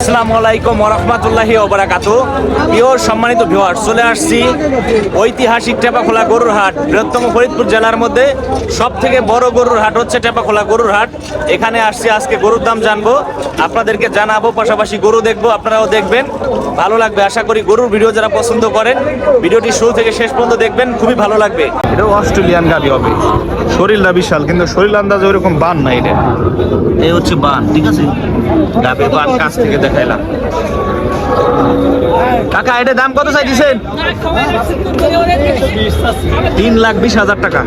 আসসালামু আলাইকুম ওয়া রাহমাতুল্লাহি ওয়া বারাকাতুহু। প্রিয় সম্মানিত ভিউয়ার্স, চলে আসছি ঐতিহাসিক টেপাখোলা গরুর হাট। বৃহত্তম ফরিদপুর জেলার মধ্যে সবথেকে বড় গরুর হাট হচ্ছে টেপাখোলা গরুর হাট। এখানে আসছি আজকে গরুর দাম জানবো, আপনাদেরকে জানাবো, পাশাপাশি গরু দেখবো, আপনারাও দেখবেন, ভালো লাগবে আশা করি। গরুর ভিডিও যারা পছন্দ করেন ভিডিওটি শুরু থেকে শেষ পর্যন্ত দেখবেন, খুবই ভালো লাগবে। এটাও অস্ট্রেলিয়ান গাবি হবে, শরীরটা বিশাল, কিন্তু শরীর আন্দাজে ওরকম বান না। এটা এই হচ্ছে বান, ঠিক আছে, গাবির বান কাছ থেকে দেখাইলাম। কাকা এটা দাম কত চাইছেন? 3,20,000 টাকা।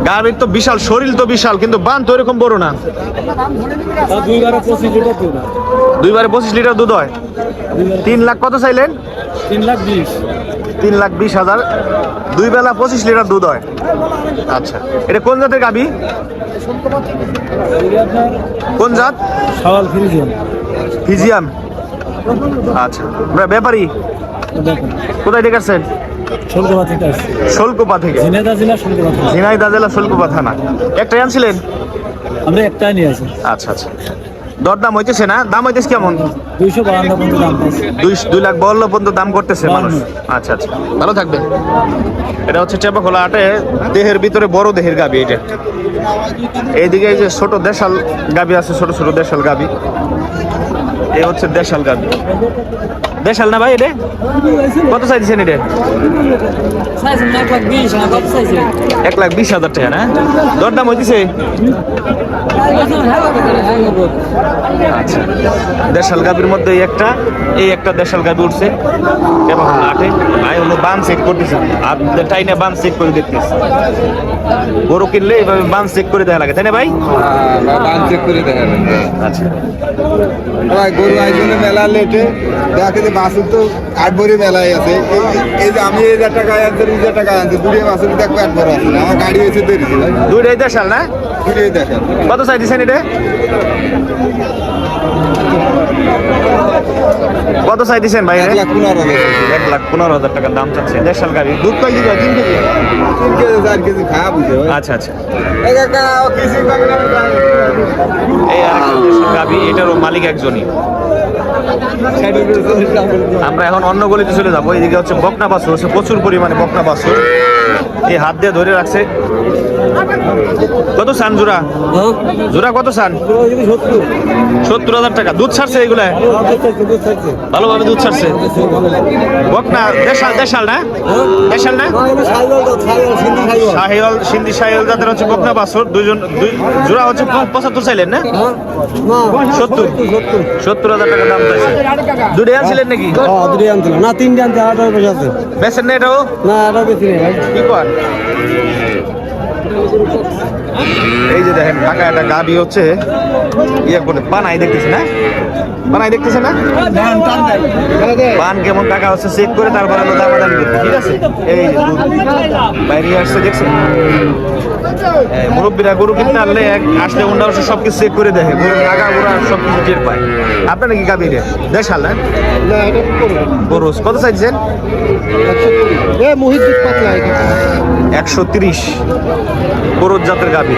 গাবির তো বিশাল, শরীর তো বিশাল, কিন্তু বান তো এরকম বড় না। 2 বারে 25 লিটার দুধ হয়। 3 লাখ কত চাইলেন? 3,20,000। 2 বেলা 25 লিটার দুধ হয়। আচ্ছা, এটা কোন জাতের গাবি? কোন জাত? ফিজিয়াম। আচ্ছা, ব্যাপারী কোথায় দেখাচ্ছেন? শোলকোপা থেকে, ঝিনাইদহ জেলা শোলকোপা থানা। একটাই আনছিলেন? আমরা একটাই নিয়ে আসি। আচ্ছা আচ্ছা, দরদাম হইতেছে না? দাম হইতেছে কেমন? 252 পর্যন্ত দাম আছে। 2,52,000 পর্যন্ত দাম করতেছে মানুষ। আচ্ছা আচ্ছা, ভালো থাকবেন। এটা হচ্ছে টেপাখোলা হাটে দেহের ভিতরে বড় দেহের গাবি। এটা এইদিকে এই যে ছোট দেশাল গাবি আছে, ছোট ছোট দেশাল গাবি। এই হচ্ছে দেশাল গাবি। দেশাল না ভাই? এটা কত চাইছেন? এটা 1,20,000 টাকা না? দরদাম হইতেছে? আচ্ছা, দেশাল গাবির মধ্যে এই একটা দেশাল গাবি উঠছে হাটে। ভাই হলো বান চেক করতেছে, আর টাইনে বান চেক করে দেখতেছে। গরু কিনলে এইভাবে বান চেক করে দেখা লাগে, তাই না ভাই? বান চেক করে দেখা লাগে। আচ্ছা ভাই, গরু আইজনে মেলা লেটে দেখে যে বাসুর তো 8 ভরি মেলায় আছে। এই যে আমি 1,000 টাকায় আনছি, 2,000 টাকায় আনছি, দুটো বাসুর দেখবো 8 ভরি আছে না। আমার গাড়ি হয়েছে দেরি ছিল, দুইটাই দেশাল না? দুটোই দেখেন। কত চাইছেন এটা? কত চাইছেন ভাই? 1,15,000 টাকার দাম চাচ্ছে। দেশাল গাড়ি দুধ কয় কেজি? 3 কেজি। 3 কেজি 4 কেজি খাওয়া বুঝে। আচ্ছা আচ্ছা, এই কাকা ও কিছু পাবে না। এই আরেকটা দেশাল গাবি, এটারও মালিক একজনই। আমরা এখন অন্য গলিতে চলে যাবো। এইদিকে হচ্ছে বকনা বাছুর, হচ্ছে প্রচুর পরিমাণে বকনা বাছুর। এই হাত দিয়ে ধরে রাখছে। কত চান জোড়া? জোড়া কত চান? 70,000 টাকা। দুধ ছাড়ছে এগুলা? ভালোভাবে দুধ ছাড়ছে। বকনা দেশাল, দেশাল না? দেশাল না? শাহিওয়াল, সিন্ধি শাহিওয়াল জাতের হচ্ছে বকনা বাছুর। জোড়া হচ্ছে 75 চাইলেন না? 70,000 টাকা দাম চাইছে। দুটো আনছিলেন নাকি? দুটোই আনছিলাম না, 3টে আনতে 8 পয়সা আছে। বেচেন না এটাও? না, এটা বেশি নেই ভাই। কি কর? এই যে দেখেন ঢাকা একটা গাবি হচ্ছে ইয়ে করে বানাই দেখতেছে না? বানাই দেখতেছে না? বান কেমন টাকা হচ্ছে চেক করে তারপরে দামাদামি করতে, ঠিক আছে? এই যে বাইরে আসছে, দেখছেন? মুরব্বীরা গরু কিনতে আনলে আসলে ওনারা সবকিছু চেক করে দেখে, গরুর আগা গোড়া সবকিছু টের পায়। আপনার নাকি গাবি রে দেশাল না? গরু কত চাইছেন? 130। গরুর জাতের গাবি।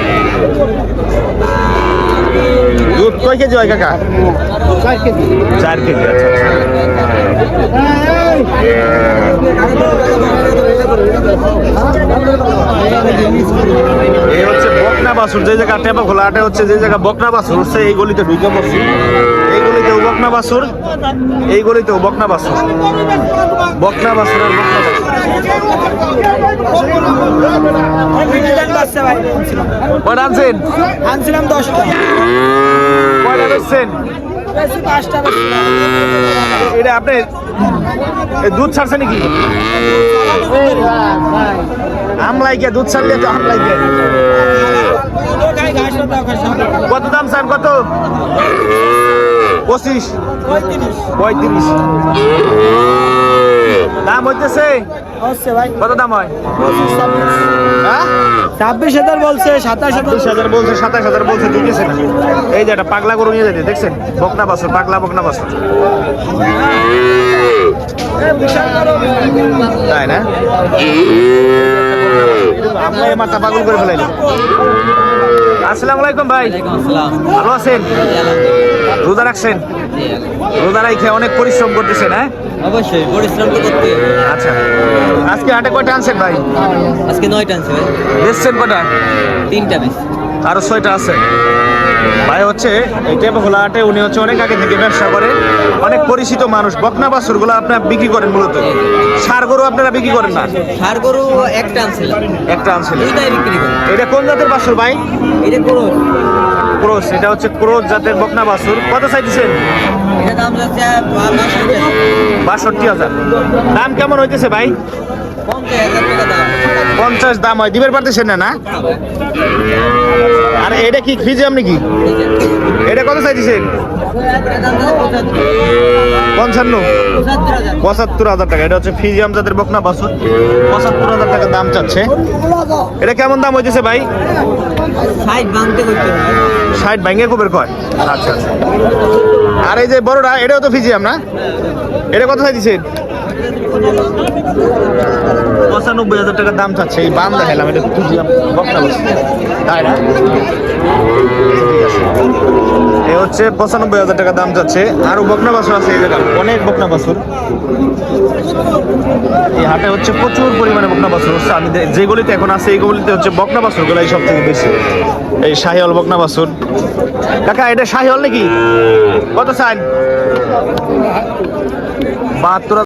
দুধ কয় কেজি হয় কাকা? 4 কেজি। আচ্ছা এই হচ্ছে বকনা বাছুর। যে জায়গা টেপাখোলা হাটে হচ্ছে, যে জায়গা বকনা বাছুর হচ্ছে, এই গলিতে ঢুকে পড়ছি। এই গলিতেও বকনা বাছুর, এই গলিতেও বকনা বাছুর। বকনা বাছুর আর বকনা বাছুর। কয়টা আনছেন? আনছিলাম 10টা। কয়টা বেচছেন? 5টা। এটা আপনি দুধ ছাড়ছে নাকি? আমলাই কে দুধ ছাড়লে তো আমলাই কে। কত দাম স্যার? কত? 25, 35 দাম হইতেছে। কত দাম হয়? 26,000 বলছে, 27,000 বলছে, 27,000 বলছে, দিতেছে না। এই যে একটা পাগলা গরু নিয়ে যেতে দেখছেন, বকনা বাছুর, পাগলা বকনা বাছুর, তাই না? আমরা এই মাথা পাগল করে ফেলাইলাম। আসসালামু আলাইকুম ভাই, ভালো আছেন? রোজা রাখছেন? রোজা রাইখে অনেক পরিশ্রম করতেছেন, হ্যাঁ? অবশ্যই পরিশ্রম তো করতে হবে। আচ্ছা, আজকে হাটে কয়টা আনছেন ভাই? আজকে 9টা আনছে ভাই, বেচছেন কয়টা? 3টা বেশ। আরো 6টা আছে। ভাই হচ্ছে এই টেপাখোলা হাটে উনি হচ্ছে অনেক আগে থেকে ব্যবসা করে, অনেক পরিচিত মানুষ। বকনা বাছুর গুলো আপনার বিক্রি করেন মূলত, ষাঁড় গরু আপনারা বিক্রি করেন না? ষাঁড় গরু একটা আনছিলাম, একটা আনছিলেন। দুইটাই বিক্রি করি। এটা কোন জাতের বাছুর ভাই? এটা গরু, ক্রোস, এটা হচ্ছে ক্রোস জাতের বকনা বাছুর। কত চাইতেছেন? এটা দাম যাচ্ছে 62,000। দাম কেমন হইতেছে ভাই? 50,000 টাকা দাম। 50 দাম হয়, দিবের পারতেছেন না না? আর এটা কি ফ্রিজিয়াম নাকি? এটা কত চাইতেছেন? এটা দাম যাচ্ছে 55, 75,000। 75,000 টাকা। এটা হচ্ছে ফ্রিজিয়াম জাতের বকনা বাছুর, 75,000 টাকা দাম চাচ্ছে। এটা কেমন দাম হইতেছে ভাই? 60 ভাঙতে করতে হবে। 60 ভাঙে কুবের কয়? আচ্ছা আচ্ছা। আর এই যে বড়টা, এটাও তো ফ্রিজিয়াম না? এটা কত চাইতেছেন? 95,000 টাকা দাম চাচ্ছে। এই বাম দেখালাম, এটা ফ্রিজিয়াম বকনা বাছুর, তাই না? ঠিক আছে। এ হচ্ছে 95,000 টাকা দাম চাচ্ছে। আরো বকনা বাছুর আছে এই জায়গায়, অনেক বকনা বাছুর। এই হাটে হচ্ছে প্রচুর পরিমাণে বকনা বাছুর হচ্ছে। আমি যে গলিতে এখন আছে এই গলিতে হচ্ছে বকনা বাছুর গুলাই সব থেকে বেশি। এই শাহিওয়াল বকনা বাছুর। কাকা এটা শাহিওয়াল নাকি? কত চান? 72